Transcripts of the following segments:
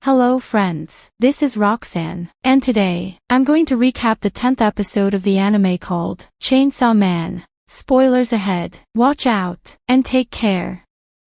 Hello friends, this is Roxanne, and today, I'm going to recap the 10th episode of the anime called Chainsaw Man. Spoilers ahead, watch out, and take care.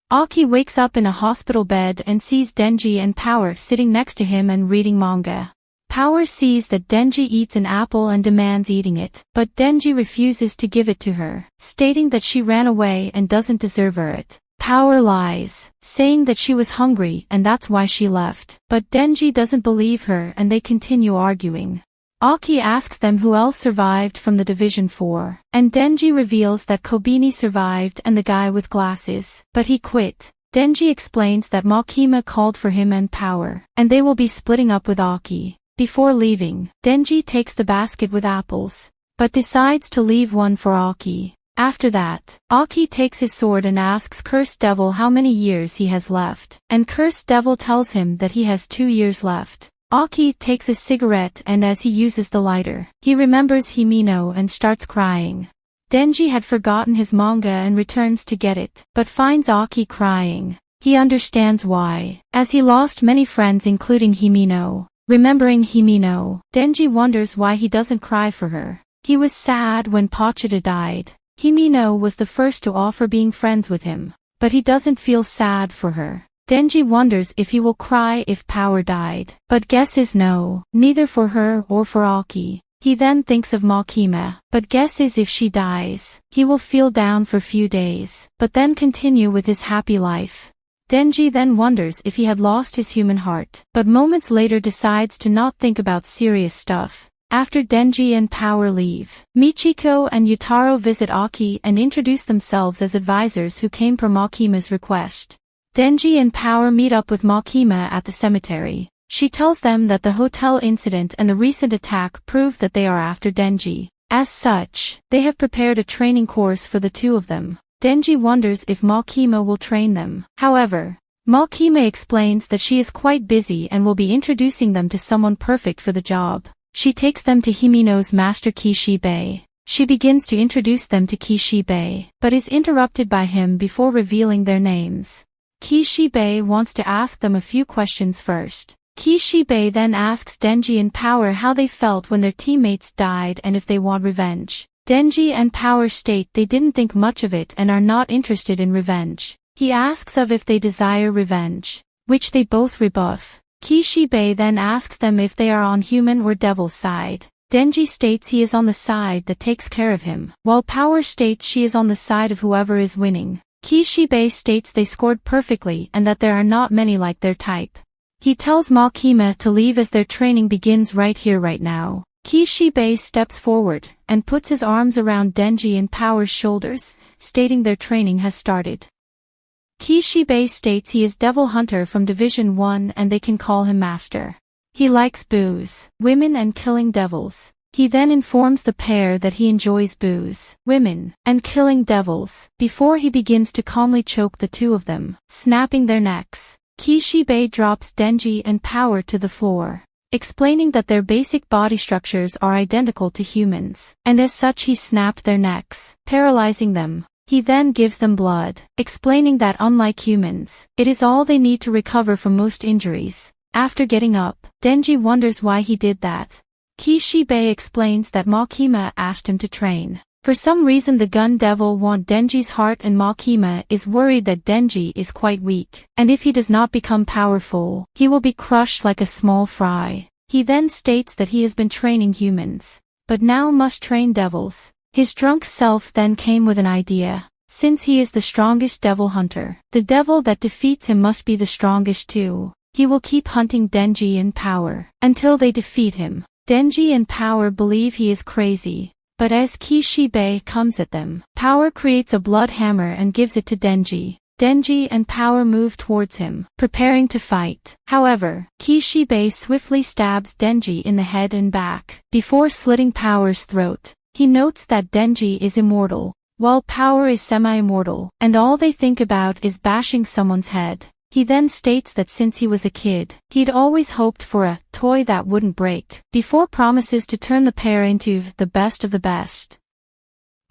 Aki wakes up in a hospital bed and sees Denji and Power sitting next to him and reading manga. Power sees that Denji eats an apple and demands eating it, but Denji refuses to give it to her, stating that she ran away and doesn't deserve it. Power lies, saying that she was hungry and that's why she left, but Denji doesn't believe her and they continue arguing. Aki asks them who else survived from the Division 4, and Denji reveals that Kobeni survived and the guy with glasses, but he quit. Denji explains that Makima called for him and Power, and they will be splitting up with Aki. Before leaving, Denji takes the basket with apples, but decides to leave one for Aki. After that, Aki takes his sword and asks Cursed Devil how many years he has left, and Cursed Devil tells him that he has 2 years left. Aki takes a cigarette and as he uses the lighter, he remembers Himino and starts crying. Denji had forgotten his manga and returns to get it, but finds Aki crying. He understands why, as he lost many friends including Himino. Remembering Himino, Denji wonders why he doesn't cry for her. He was sad when Pochita died. Himino was the first to offer being friends with him, but he doesn't feel sad for her. Denji wonders if he will cry if Power died, but guesses no, neither for her or for Aki. He then thinks of Makima, but guesses if she dies, he will feel down for few days, but then continue with his happy life. Denji then wonders if he had lost his human heart, but moments later decides to not think about serious stuff. After Denji and Power leave, Michiko and Yutaro visit Aki and introduce themselves as advisors who came per Makima's request. Denji and Power meet up with Makima at the cemetery. She tells them that the hotel incident and the recent attack prove that they are after Denji. As such, they have prepared a training course for the two of them. Denji wonders if Makima will train them. However, Makima explains that she is quite busy and will be introducing them to someone perfect for the job. She takes them to Himino's master Kishibe. She begins to introduce them to Kishibe, but is interrupted by him before revealing their names. Kishibe wants to ask them a few questions first. Kishibe then asks Denji and Power how they felt when their teammates died and if they want revenge. Denji and Power state they didn't think much of it and are not interested in revenge. He asks of if they desire revenge, which they both rebuff. Kishibe then asks them if they are on human or devil's side. Denji states he is on the side that takes care of him, while Power states she is on the side of whoever is winning. Kishibe states they scored perfectly and that there are not many like their type. He tells Makima to leave as their training begins right here right now. Kishibe steps forward and puts his arms around Denji and Power's shoulders, stating their training has started. Kishibe states he is Devil Hunter from Division 1 and they can call him Master. He likes booze, women and killing devils. He then informs the pair that he enjoys booze, women, and killing devils, before he begins to calmly choke the two of them, snapping their necks. Kishibe drops Denji and Power to the floor, explaining that their basic body structures are identical to humans, and as such he snapped their necks, paralyzing them. He then gives them blood, explaining that unlike humans, it is all they need to recover from most injuries. After getting up, Denji wonders why he did that. Kishibe explains that Makima asked him to train. For some reason the gun devil want Denji's heart and Makima is worried that Denji is quite weak, and if he does not become powerful, he will be crushed like a small fry. He then states that he has been training humans, but now must train devils. His drunk self then came with an idea. Since he is the strongest devil hunter, the devil that defeats him must be the strongest too. He will keep hunting Denji and Power until they defeat him. Denji and Power believe he is crazy, but as Kishibe comes at them, Power creates a blood hammer and gives it to Denji. Denji and Power move towards him, preparing to fight. However, Kishibe swiftly stabs Denji in the head and back, before slitting Power's throat. He notes that Denji is immortal, while Power is semi-immortal, and all they think about is bashing someone's head. He then states that since he was a kid, he'd always hoped for a toy that wouldn't break, before promises to turn the pair into the best of the best.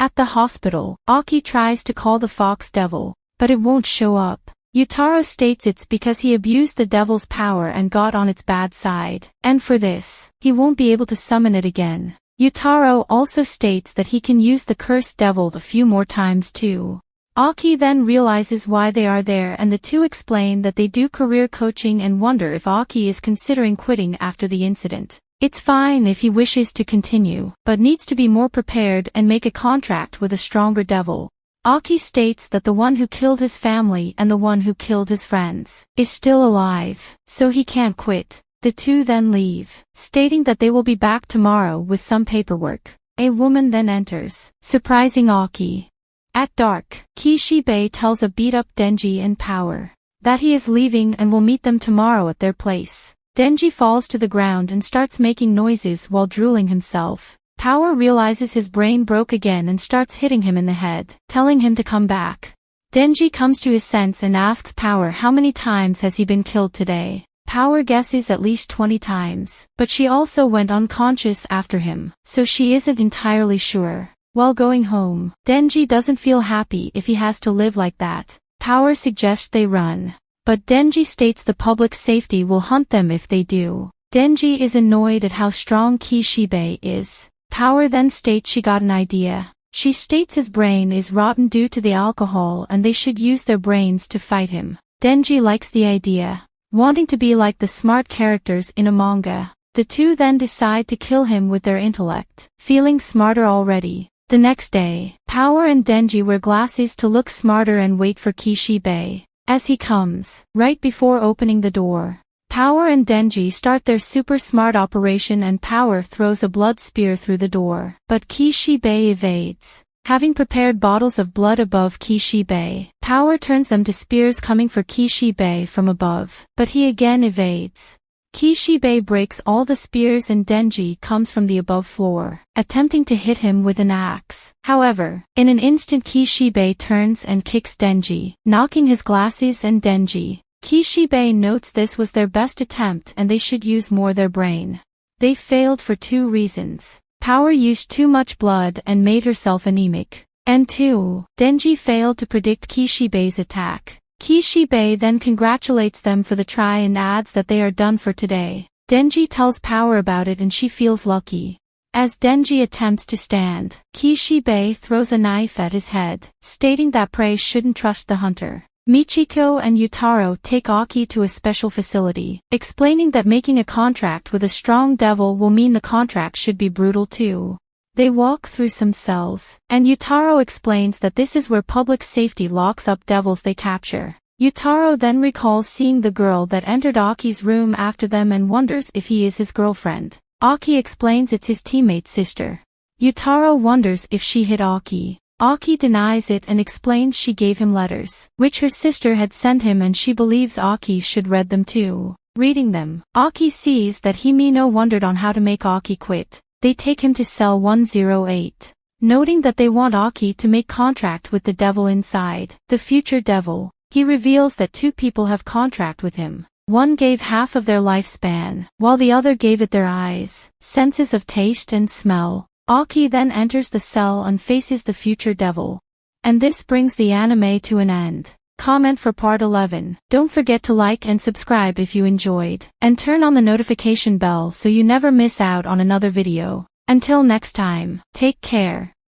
At the hospital, Aki tries to call the Fox Devil, but it won't show up. Yutaro states it's because he abused the devil's power and got on its bad side, and for this, he won't be able to summon it again. Yutaro also states that he can use the cursed devil a few more times too. Aki then realizes why they are there, and the two explain that they do career coaching and wonder if Aki is considering quitting after the incident. It's fine if he wishes to continue, but needs to be more prepared and make a contract with a stronger devil. Aki states that the one who killed his family and the one who killed his friends is still alive, so he can't quit. The two then leave, stating that they will be back tomorrow with some paperwork. A woman then enters, surprising Aki. At dark, Kishibe tells a beat-up Denji and Power that he is leaving and will meet them tomorrow at their place. Denji falls to the ground and starts making noises while drooling himself. Power realizes his brain broke again and starts hitting him in the head, telling him to come back. Denji comes to his sense and asks Power how many times has he been killed today. Power guesses at least 20 times, but she also went unconscious after him, so she isn't entirely sure. While going home, Denji doesn't feel happy if he has to live like that. Power suggests they run, but Denji states the public safety will hunt them if they do. Denji is annoyed at how strong Kishibe is. Power then states she got an idea. She states his brain is rotten due to the alcohol and they should use their brains to fight him. Denji likes the idea, wanting to be like the smart characters in a manga. The two then decide to kill him with their intellect, feeling smarter already. The next day, Power and Denji wear glasses to look smarter and wait for Kishibe. As he comes, right before opening the door, Power and Denji start their super smart operation and Power throws a blood spear through the door, but Kishibe evades. Having prepared bottles of blood above Kishibe, Power turns them to spears coming for Kishibe from above, but he again evades. Kishibe breaks all the spears and Denji comes from the above floor, attempting to hit him with an axe. However, in an instant Kishibe turns and kicks Denji, knocking his glasses and Denji. Kishibe notes this was their best attempt and they should use more their brain. They failed for two reasons. Power used too much blood and made herself anemic. And 2. Denji failed to predict Kishibe's attack. Kishibe then congratulates them for the try and adds that they are done for today. Denji tells Power about it and she feels lucky. As Denji attempts to stand, Kishibe throws a knife at his head, stating that prey shouldn't trust the hunter. Michiko and Yutaro take Aki to a special facility, explaining that making a contract with a strong devil will mean the contract should be brutal too. They walk through some cells, and Yutaro explains that this is where public safety locks up devils they capture. Yutaro then recalls seeing the girl that entered Aki's room after them and wonders if he is his girlfriend. Aki explains it's his teammate's sister. Yutaro wonders if she hit Aki. Aki denies it and explains she gave him letters, which her sister had sent him and she believes Aki should read them too. Reading them, Aki sees that Himino wondered on how to make Aki quit. They take him to cell 108. Noting that they want Aki to make contract with the devil inside, the future devil, he reveals that two people have contract with him. One gave half of their lifespan, while the other gave it their eyes, senses of taste and smell. Aki then enters the cell and faces the future devil. And this brings the anime to an end. Comment for part 11. Don't forget to like and subscribe if you enjoyed, and turn on the notification bell so you never miss out on another video. Until next time, take care.